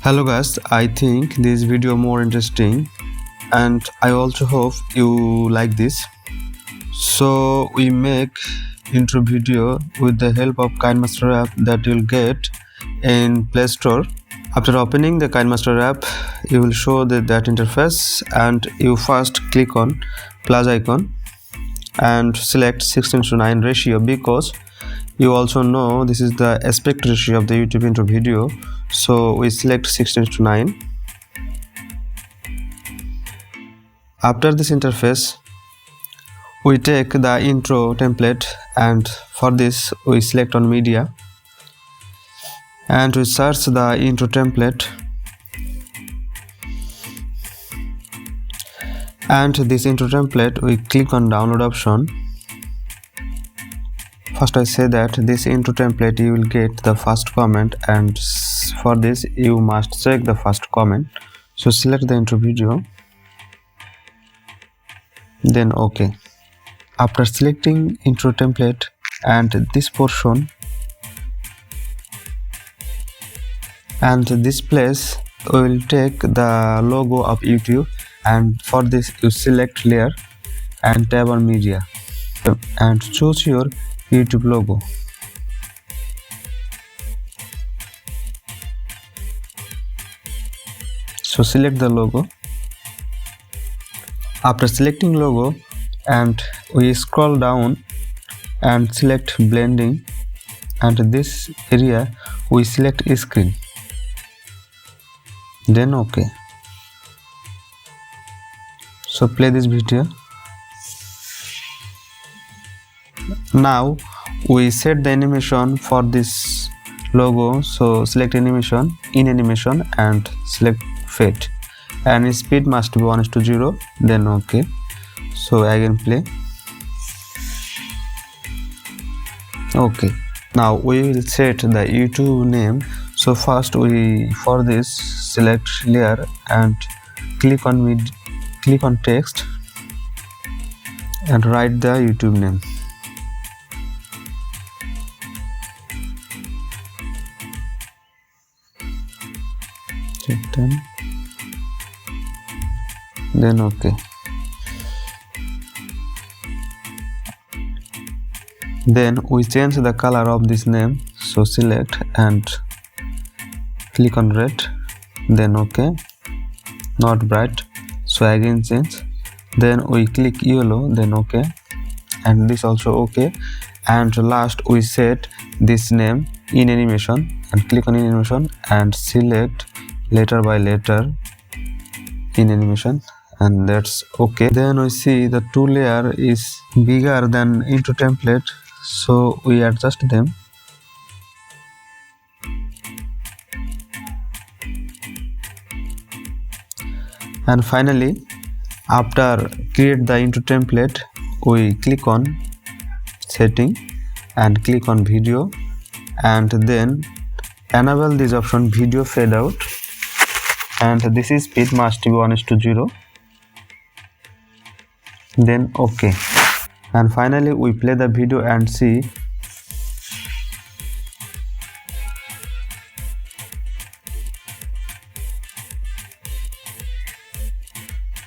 Hello guys, I think this video more interesting and I also hope you like this. So we make intro video with the help of KineMaster app that you'll get in Play Store. After opening the KineMaster app, you will show that interface and you first click on plus icon and select 16:9 ratio because you also know this is the aspect ratio of the YouTube intro video, so we select 16:9. After this interface, we take the intro template and for this we select on media and we search the intro template, and this intro template we click on download option. First I say that this intro template you will get the first comment, and for this you must check the first comment. So select the intro video, then OK. After selecting intro template and this portion and this place, we will take the logo of YouTube, and for this you select layer and tab on media and choose your YouTube logo. So select the logo. After selecting logo, and we scroll down and select blending, and this area we select screen, then OK. So play this video. Now we set the animation for this logo, so select animation, in animation and select fade, and its speed must be 1:0, then OK. So again play. OK. Now we will set the YouTube name. So first for this select layer and click on text and write the YouTube name. Then OK. Then we change the color of this name, so select and click on red, then OK. Not bright, so again change, then we click yellow, then OK, and this also OK. And last we set this name in animation and click on animation and select letter by letter in animation, and that's OK. Then we see the two layer is bigger than intro template, so we adjust them. And finally, after create the intro template, we click on setting and click on video, and then enable this option video fade out, and this is speed must be 1:0, then OK. And finally we play the video and see.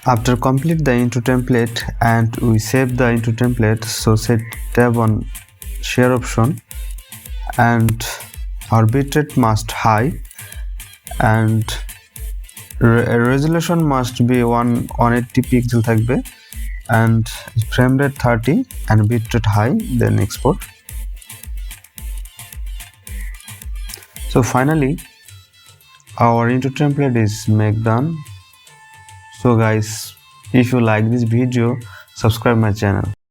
After complete the intro template and we save the intro template, so set tab on share option, and our bitrate must high and resolution must be 180 pixel থাকবে and frame rate 30 and bitrate high, then export. So finally our intro template is make done. So guys, if you like this video, subscribe my channel.